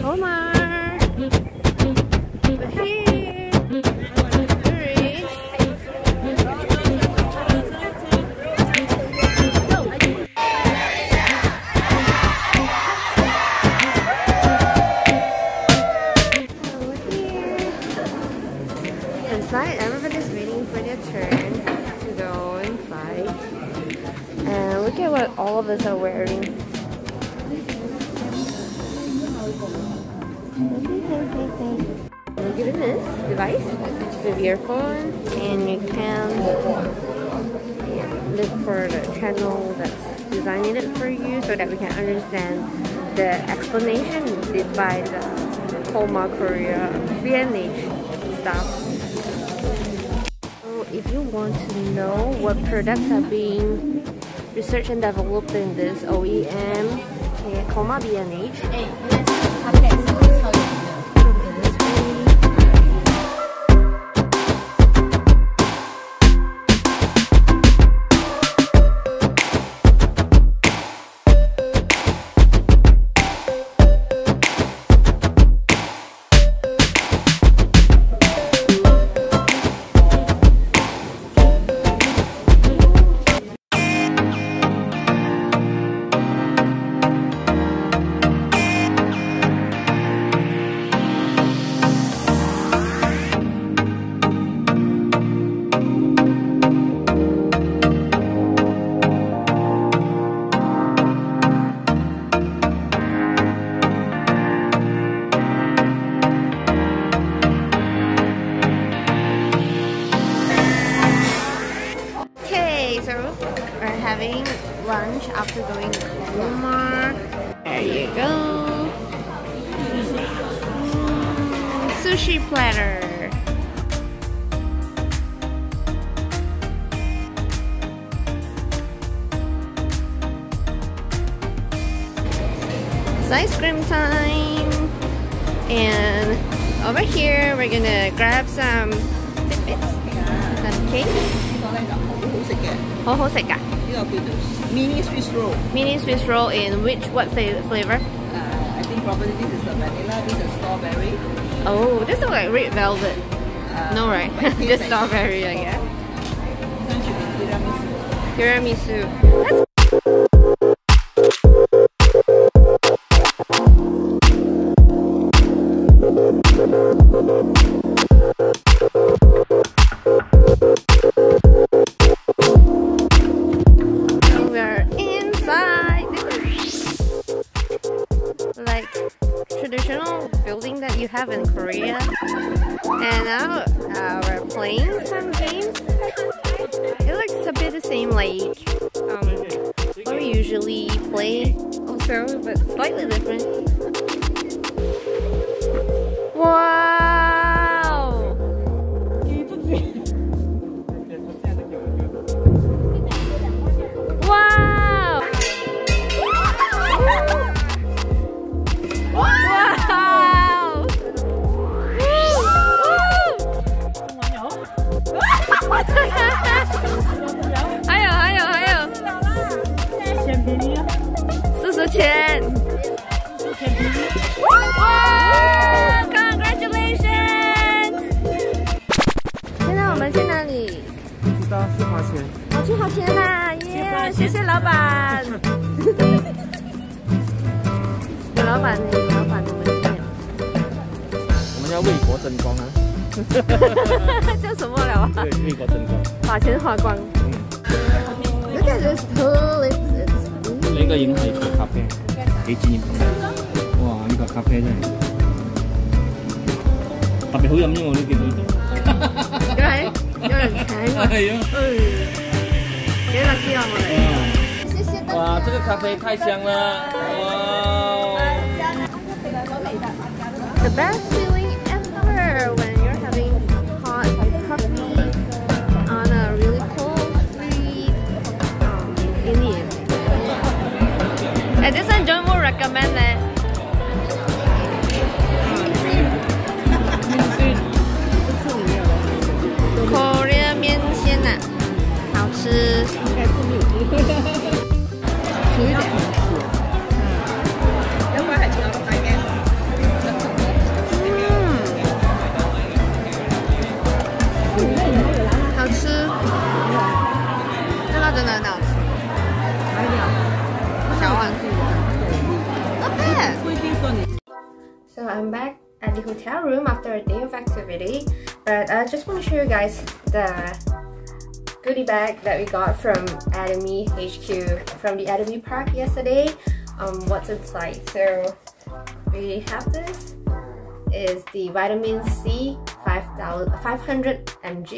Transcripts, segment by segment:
Kolmar! We're here! Inside, everybody's waiting for their turn to go inside. And look at what all of us are wearing. You're given this device with your phone, and you can look for the channel that's designed for you so that we can understand the explanation did by the Kolmar Korea BNH staff. So if you want to know what products are being researched and developed in this OEM, Kolmar BNH, we're having lunch after going to Kolmar. There you go. Sushi platter. It's ice cream time. And over here we're gonna grab some tidbits, some cake. 好好食㗎！呢個叫做 mini Swiss roll. Mini Swiss roll in what flavor? I think probably this is the vanilla. This is strawberry. Oh, this looks like red velvet. No, right? Just strawberry, I guess. This should be Tiramisu. Like traditional building that you have in Korea, and now we're playing some games. It looks a bit the same like what we usually play also, but slightly different. Wow! Wow! Wow!还有40钱。哇 ！Congratulations！ 现在我们去哪里？不知道，去花钱。我去花钱啦！耶！谢谢老板。有老板呢，有老板的门店。我们要为国争光啊！叫什么了啊？对，为国争光。把钱花光。Look at this tulips. 呢個影係做咖啡，幾專業咁。哇！呢個咖啡真係特別好飲啫，我都見到。有人請啊！係啊。幾lucky啊我哋！謝謝大家。哇！這個咖啡太香了！哇！The best feeling ever when you're having hot coffee on a really cold street in the evening. And this one, John will recommend it. Korea 面线啊，好吃。the hotel room after a day of activity, but I just want to show you guys the goodie bag that we got from Atomy HQ from the Atomy Park yesterday. What's inside? So we have this is the vitamin C 500 mg.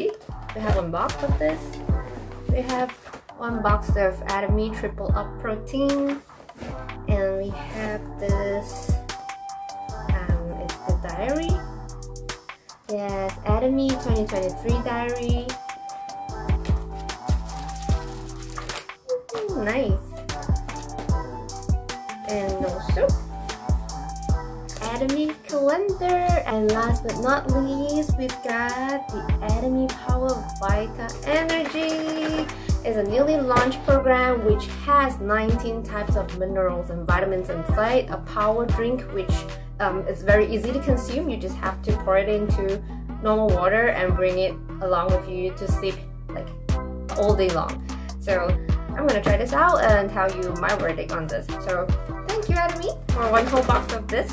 We have one box of this. We have one box of Atomy triple up protein, and we have this. It's the diary. Yes, Atomy 2023 diary. Ooh, nice. And also Atomy calendar, and last but not least, we've got the Atomy Power Vita Energy. It's a newly launched program which has 19 types of minerals and vitamins inside. A power drink which is very easy to consume. You just have to pour it into normal water and bring it along with you to sip like all day long. So I'm gonna try this out and tell you my verdict on this. So thank you Atomy for one whole box of this.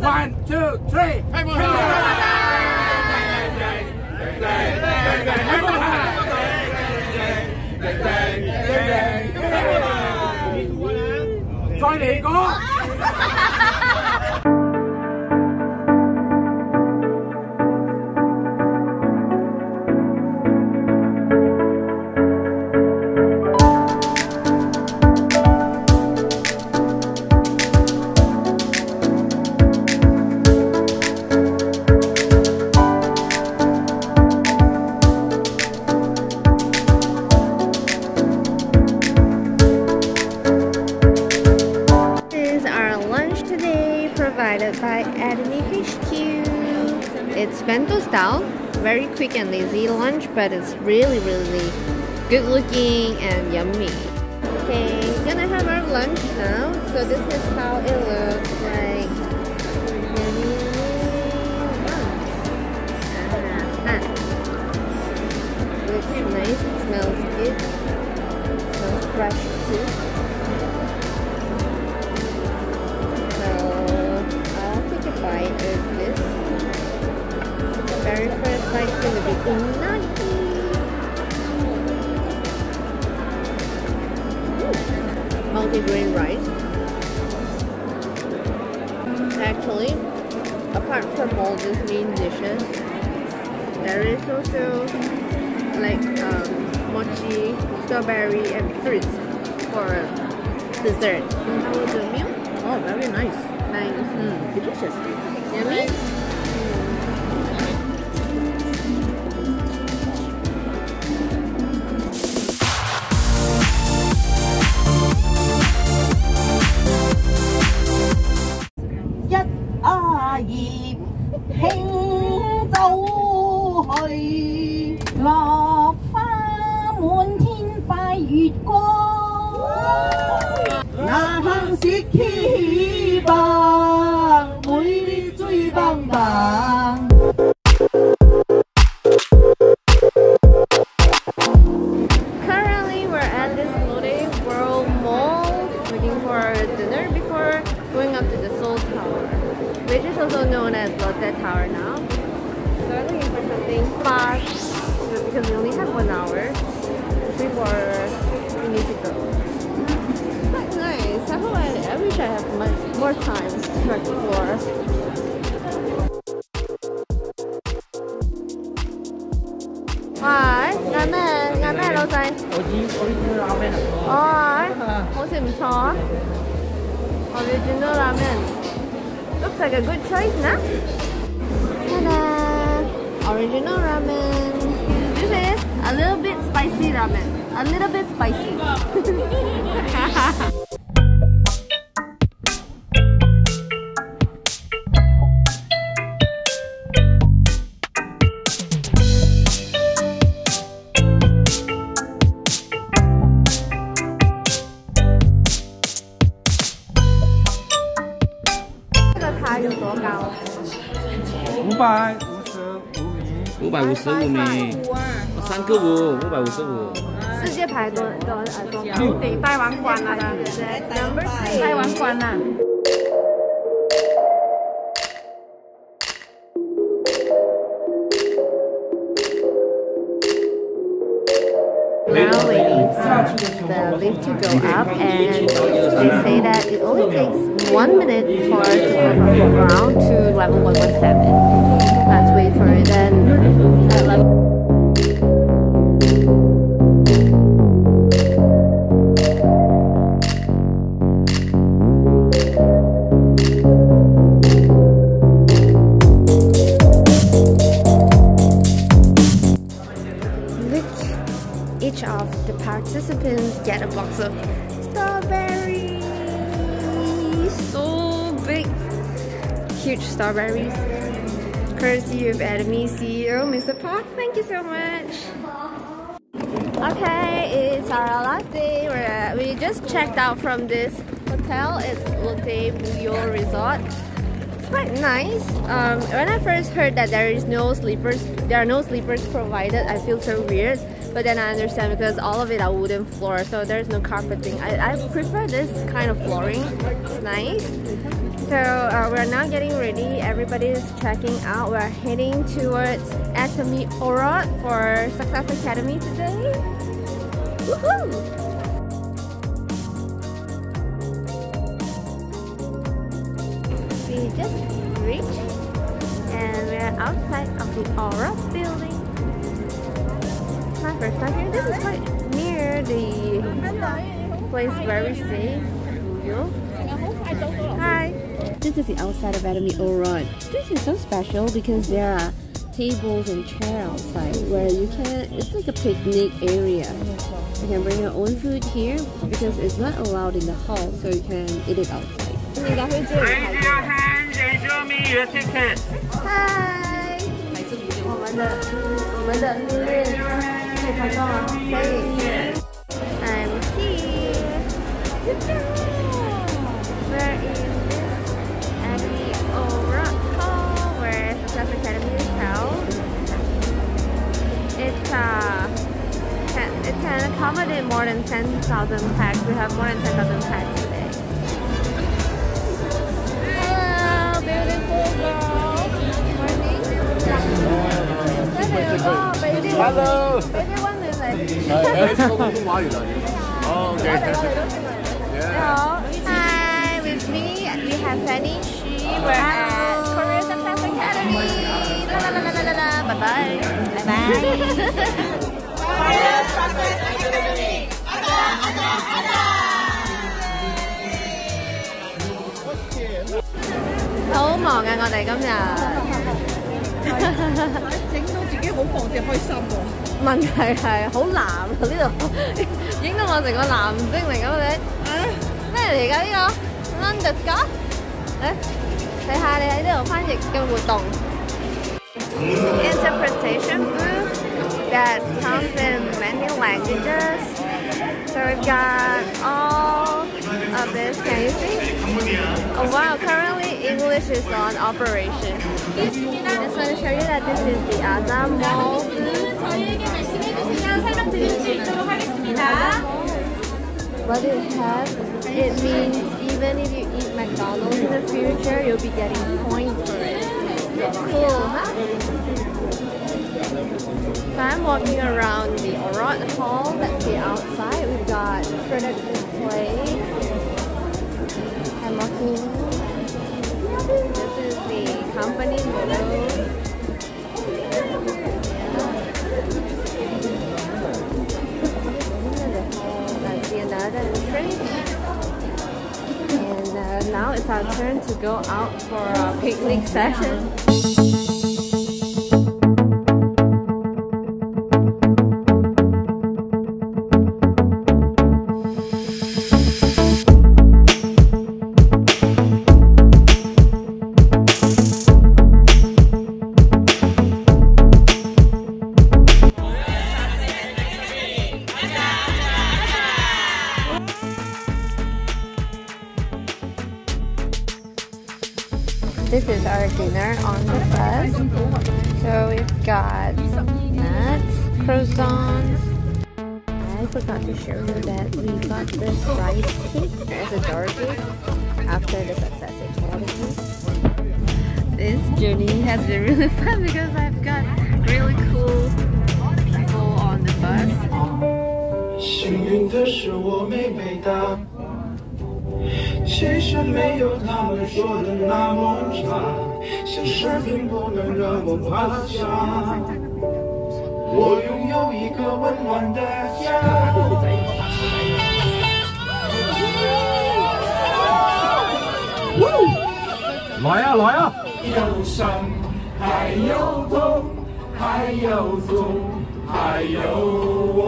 One, two, three. Provided by Atomy HQ. It's bento style, very quick and easy lunch, but it's really good looking and yummy. Okay, gonna have our lunch now. So this is how it looks like. Looks nice, smells good, smells fresh too. Bite of this. The very first bite is gonna be unagi. Multi-grain rice. Actually, apart from all these main dishes, there is also like mochi, strawberry, and fruits for dessert. How was the meal? Oh, very nice. Nice. Delicious. Yummy? Currently, we're at this Lotte World Mall waiting for dinner before going up to the Seoul Tower, which is also known as Lotte Tower now. So we're looking for something fast because we only have 1 hour before we need to go. Quite nice. I wish I had much more time to explore. Ngay mẹ đâu rồi? Hổ xì唔錯. Original ramen. Looks like a good choice, nah? Ta-da! Original ramen. This is a little bit spicy ramen. A little bit spicy. 它有多高？555米，3个5，555。世界排多高？得带完关了的， Number 6。带完关了。Now waiting for the lift to go up, and they say that it only takes 1 minute for us to go from the ground to level 117. Let's wait for it then. At level each of the participants get a box of strawberries. So big, huge strawberries. Courtesy of Atomy CEO, Mr. Park. Thank you so much. Okay, it's our last day. We just checked out from this hotel. It's Lotte Buyo Resort. It's quite nice. When I first heard that there are no sleepers provided, I feel so weird. But then I understand because all of it are wooden floor, so there's no carpeting. I prefer this kind of flooring. It's nice. So we're now getting ready. Everybody is checking out. We're heading towards Atomy Orot for Success Academy today. Woohoo! We just reached and we're outside of the Orot building. My first time here. This is quite near the place where we stay. Hi. This is the outside of Atomy Orot. This is so special because there are tables and chairs outside where you can. It's like a picnic area. You can bring your own food here because it's not allowed in the hall, so you can eat it outside. Raise your hand and show me your ticket. Hi. 我们的命令。I'm here. We're in this Atomy Orot Hall where Success Academy is held. It can accommodate more than 10,000 packs. We have more than 10,000 packs today. Hello, beautiful girl. Morning. Oh, baby. Hello. Baby one is like. Oh, okay. Hello. Hi, with me we have Finics. We're at Korea Success Academy. La la la la la la. Bye bye. Bye bye. Korea Success Academy.好忙啊！我哋今日整到自己好忙就開心喎。問題係好藍啊！呢度影到我成個藍精靈咁你。咩嚟㗎呢個 ？London 㗎？睇下你喺呢度翻譯嘅活動。Interpretation booth that comes in many languages. So we've got all of this. Can you see? Oh wow! Currently English is on operation. I just want to show you that this is the Atomy Mall booth. What it has, it means even if you eat McDonald's in the future, you'll be getting points for it. Cool, huh? So I'm walking around the Orot Hall. That's the outside. We've got product display. I'm walking. This is the company logo. That's another entrance. And now it's our turn to go out for a picnic session. This is our dinner on the bus. So we've got nuts, croissants. I forgot to show you that we got this rice cake as a dessert after the successive holidays. This journey has been really fun because I've got really cool people on the bus. 幸运的是我没被打，其实没有他们说的那么差，现实并不能让我趴下，我拥有一个温暖的家。来呀来呀！有伤，还有痛，还有痛，还有我。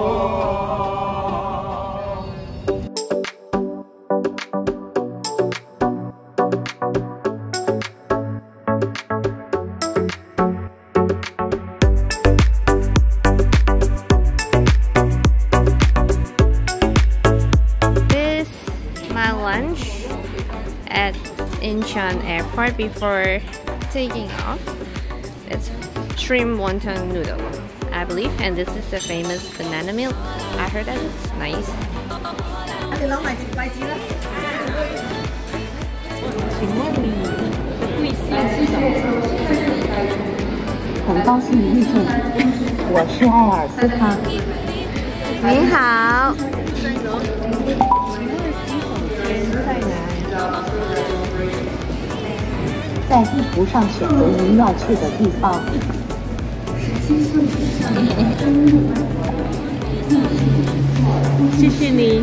This is my lunch at Incheon Airport before taking off. It's shrimp wonton noodle, I believe, and this is the famous banana milk. I heard that it's nice. 很高兴遇见你，我是艾尔斯卡。你好。在地图上选择您要去的地方。谢谢你。